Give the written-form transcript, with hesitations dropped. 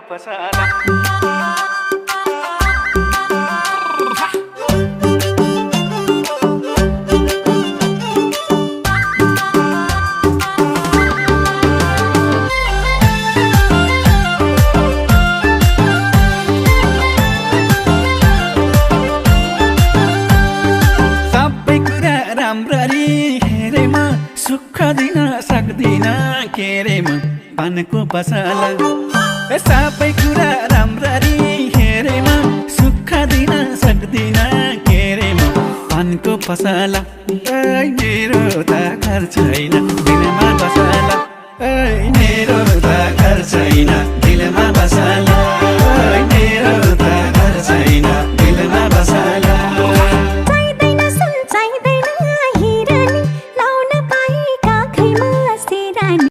पसाला सुख दिन सक्दिन के रे म पानको पसला सबै कुरा राम्ररी हेरे म सुख दिन सक्दिन के रे म पानको पसला मेरो त घर छैन दिनमा बसला